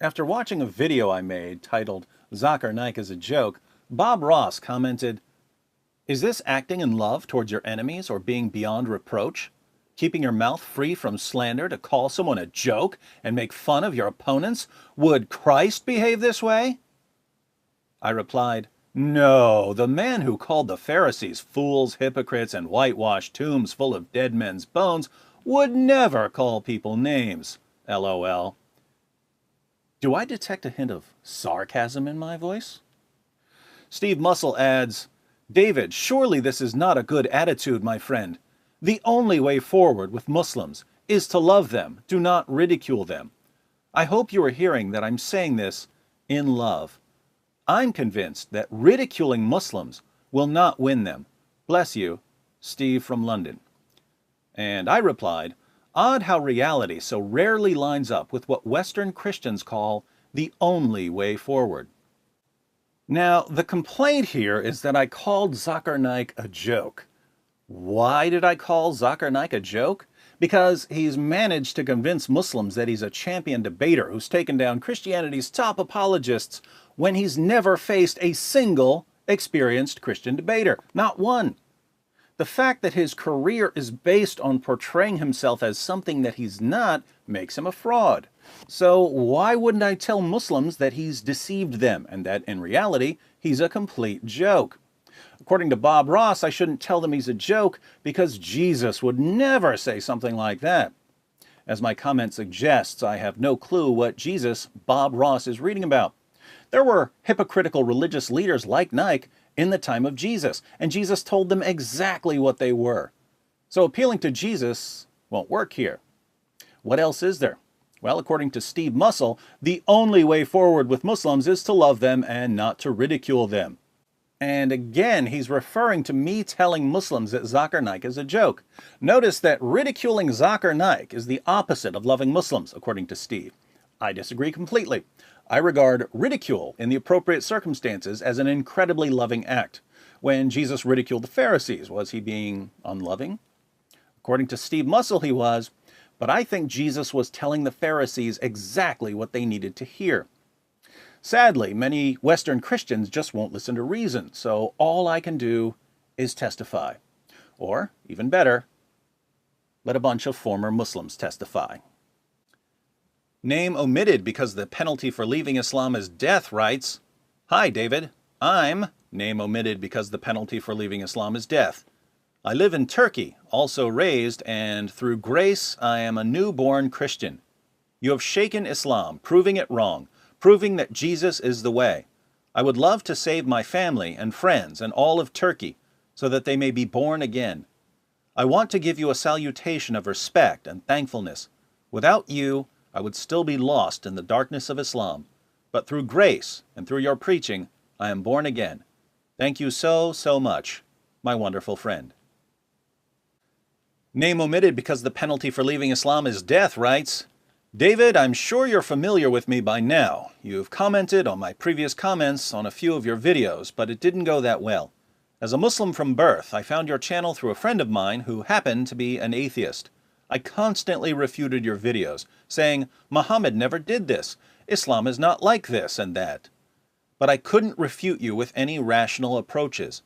After watching a video I made titled Zakir Naik is a Joke, Bob Ross commented, "Is this acting in love towards your enemies or being beyond reproach? Keeping your mouth free from slander to call someone a joke and make fun of your opponents? Would Christ behave this way?" I replied, "No, the man who called the Pharisees fools, hypocrites, and whitewashed tombs full of dead men's bones would never call people names. LOL. Do I detect a hint of sarcasm in my voice? Steve Muscle adds, "David, surely this is not a good attitude, my friend. The only way forward with Muslims is to love them, do not ridicule them. I hope you are hearing that I'm saying this in love. I'm convinced that ridiculing Muslims will not win them. Bless you, Steve from London." And I replied, "Odd how reality so rarely lines up with what Western Christians call the only way forward." Now, the complaint here is that I called Zakir Naik a joke. Why did I call Zakir Naik a joke? Because he's managed to convince Muslims that he's a champion debater who's taken down Christianity's top apologists when he's never faced a single experienced Christian debater. Not one. The fact that his career is based on portraying himself as something that he's not makes him a fraud. So why wouldn't I tell Muslims that he's deceived them and that in reality he's a complete joke? According to Bob Ross, I shouldn't tell them he's a joke because Jesus would never say something like that. As my comment suggests, I have no clue what Jesus Bob Ross is reading about. There were hypocritical religious leaders like Naik in the time of Jesus, and Jesus told them exactly what they were. So appealing to Jesus won't work here. What else is there? Well, according to Steve Muscle, the only way forward with Muslims is to love them and not to ridicule them. And again, he's referring to me telling Muslims that Zakir Naik is a joke. Notice that ridiculing Zakir Naik is the opposite of loving Muslims, according to Steve. I disagree completely. I regard ridicule in the appropriate circumstances as an incredibly loving act. When Jesus ridiculed the Pharisees, was he being unloving? According to Steve Muscle, he was, but I think Jesus was telling the Pharisees exactly what they needed to hear. Sadly, many Western Christians just won't listen to reason, so all I can do is testify. Or, even better, let a bunch of former Muslims testify. Name omitted because the penalty for leaving Islam is death writes, "Hi, David. I'm name omitted because the penalty for leaving Islam is death. I live in Turkey, also raised, and through grace I am a newborn Christian. You have shaken Islam, proving it wrong, proving that Jesus is the way. I would love to save my family and friends and all of Turkey so that they may be born again. I want to give you a salutation of respect and thankfulness. Without you, I would still be lost in the darkness of Islam. But through grace and through your preaching, I am born again. Thank you so, so much, my wonderful friend." Name omitted because the penalty for leaving Islam is death writes, "David, I'm sure you're familiar with me by now. You've commented on my previous comments on a few of your videos, but it didn't go that well. As a Muslim from birth, I found your channel through a friend of mine who happened to be an atheist. I constantly refuted your videos, saying, Muhammad never did this, Islam is not like this and that. But I couldn't refute you with any rational approaches.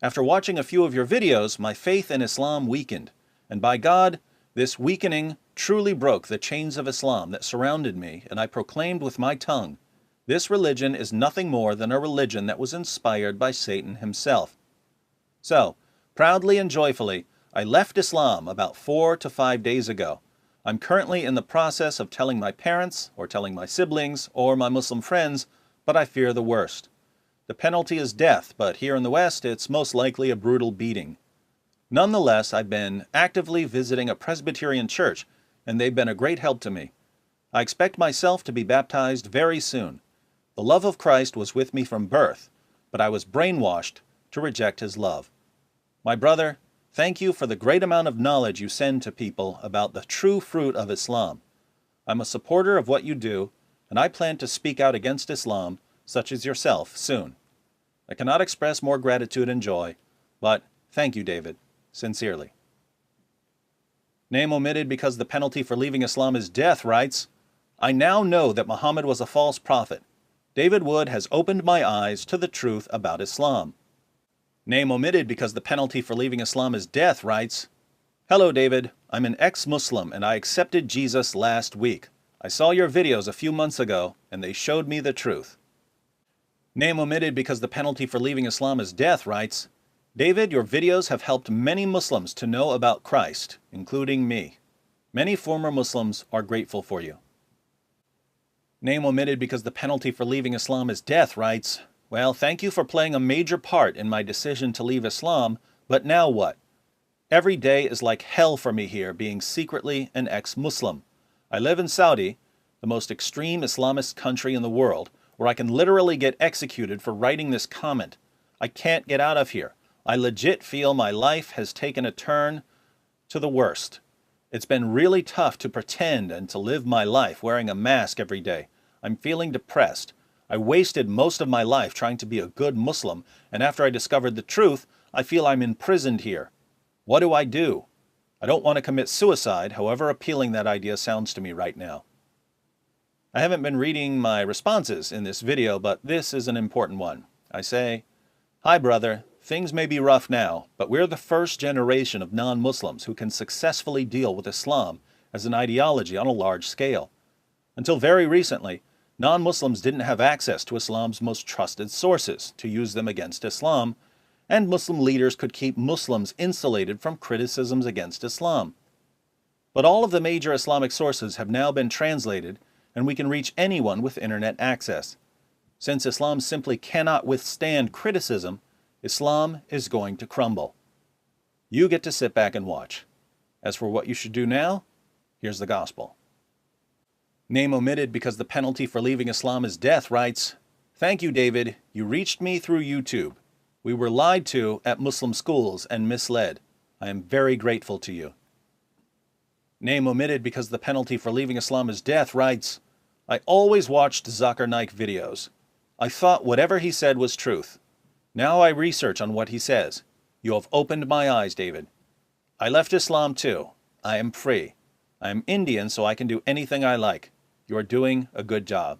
After watching a few of your videos, my faith in Islam weakened, and by God, this weakening truly broke the chains of Islam that surrounded me, and I proclaimed with my tongue, this religion is nothing more than a religion that was inspired by Satan himself. So, proudly and joyfully, I left Islam about 4 to 5 days ago. I'm currently in the process of telling my parents, or telling my siblings, or my Muslim friends, but I fear the worst. The penalty is death, but here in the West, it's most likely a brutal beating. Nonetheless, I've been actively visiting a Presbyterian church, and they've been a great help to me. I expect myself to be baptized very soon. The love of Christ was with me from birth, but I was brainwashed to reject his love. My brother, thank you for the great amount of knowledge you send to people about the true fruit of Islam. I'm a supporter of what you do, and I plan to speak out against Islam, such as yourself, soon. I cannot express more gratitude and joy, but thank you, David, sincerely." Name omitted because the penalty for leaving Islam is death writes, I now know that Muhammad was a false prophet. David Wood has opened my eyes to the truth about Islam. Name omitted because the penalty for leaving Islam is death writes, Hello David, I'm an ex-Muslim and I accepted Jesus last week. I saw your videos a few months ago and they showed me the truth. Name omitted because the penalty for leaving Islam is death writes, David, your videos have helped many Muslims to know about Christ, including me. Many former Muslims are grateful for you. Name omitted because the penalty for leaving Islam is death writes, Well, thank you for playing a major part in my decision to leave Islam, but now what? Every day is like hell for me here, being secretly an ex-Muslim. I live in Saudi, the most extreme Islamist country in the world, where I can literally get executed for writing this comment. I can't get out of here. I legit feel my life has taken a turn to the worst. It's been really tough to pretend and to live my life wearing a mask every day. I'm feeling depressed. I wasted most of my life trying to be a good Muslim, and after I discovered the truth, I feel I'm imprisoned here. What do I do? I don't want to commit suicide, however appealing that idea sounds to me right now. I haven't been reading my responses in this video, but this is an important one. I say, Hi brother, things may be rough now, but we're the first generation of non-Muslims who can successfully deal with Islam as an ideology on a large scale. Until very recently, non-Muslims didn't have access to Islam's most trusted sources to use them against Islam, and Muslim leaders could keep Muslims insulated from criticisms against Islam. But all of the major Islamic sources have now been translated, and we can reach anyone with internet access. Since Islam simply cannot withstand criticism, Islam is going to crumble. You get to sit back and watch. As for what you should do now, here's the gospel. Name omitted because the penalty for leaving Islam is death writes, Thank you, David. You reached me through YouTube. We were lied to at Muslim schools and misled. I am very grateful to you. Name omitted because the penalty for leaving Islam is death writes, I always watched Zakir Naik videos. I thought whatever he said was truth. Now I research on what he says. You have opened my eyes, David. I left Islam too. I am free. I am Indian, so I can do anything I like. You are doing a good job.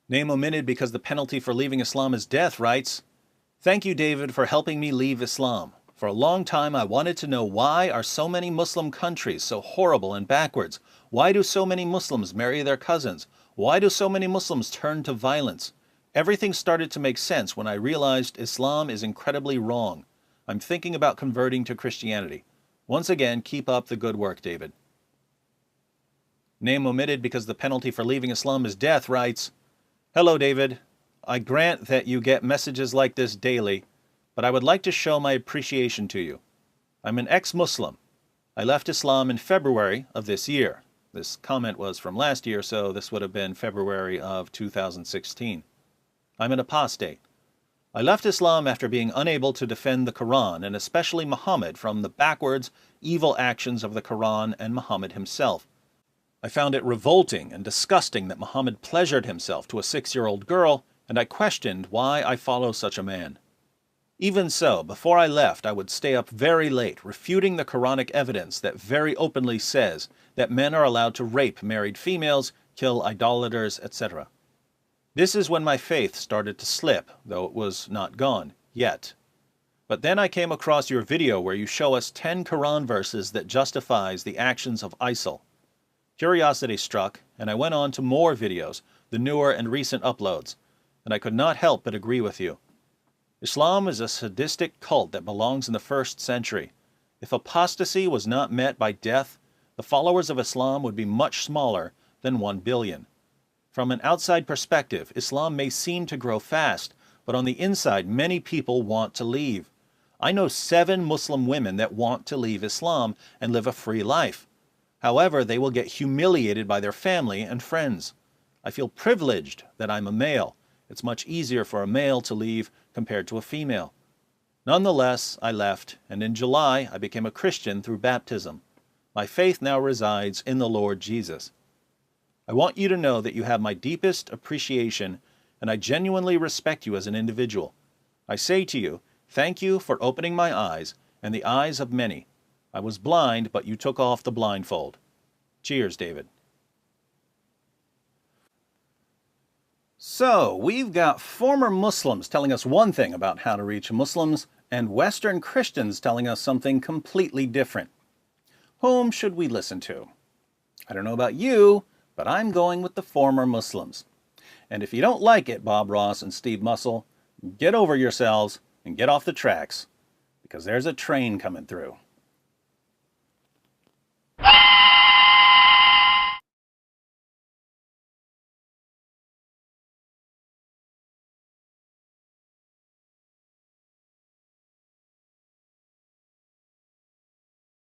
Name omitted because the penalty for leaving Islam is death writes, Thank you, David, for helping me leave Islam. For a long time I wanted to know why are so many Muslim countries so horrible and backwards? Why do so many Muslims marry their cousins? Why do so many Muslims turn to violence? Everything started to make sense when I realized Islam is incredibly wrong. I'm thinking about converting to Christianity. Once again, keep up the good work, David. Name omitted because the penalty for leaving Islam is death writes, Hello, David. I grant that you get messages like this daily, but I would like to show my appreciation to you. I'm an ex-Muslim. I left Islam in February of this year. This comment was from last year, so this would have been February of 2016. I'm an apostate. I left Islam after being unable to defend the Quran, and especially Muhammad, from the backwards, evil actions of the Quran and Muhammad himself. I found it revolting and disgusting that Muhammad pleasured himself to a 6-year-old girl, and I questioned why I follow such a man. Even so, before I left, I would stay up very late, refuting the Quranic evidence that very openly says that men are allowed to rape married females, kill idolaters, etc. This is when my faith started to slip, though it was not gone yet. But then I came across your video where you show us 10 Quran verses that justifies the actions of ISIL. Curiosity struck, and I went on to more videos, the newer and recent uploads, and I could not help but agree with you. Islam is a sadistic cult that belongs in the 1st century. If apostasy was not met by death, the followers of Islam would be much smaller than 1 billion. From an outside perspective, Islam may seem to grow fast, but on the inside, many people want to leave. I know 7 Muslim women that want to leave Islam and live a free life. However, they will get humiliated by their family and friends. I feel privileged that I'm a male. It's much easier for a male to leave compared to a female. Nonetheless, I left, and in July I became a Christian through baptism. My faith now resides in the Lord Jesus. I want you to know that you have my deepest appreciation, and I genuinely respect you as an individual. I say to you, thank you for opening my eyes and the eyes of many. I was blind, but you took off the blindfold. Cheers, David. So, we've got former Muslims telling us one thing about how to reach Muslims, and Western Christians telling us something completely different. Whom should we listen to? I don't know about you, but I'm going with the former Muslims. And if you don't like it, Bob Ross and Steve Mussel, get over yourselves and get off the tracks, because there's a train coming through.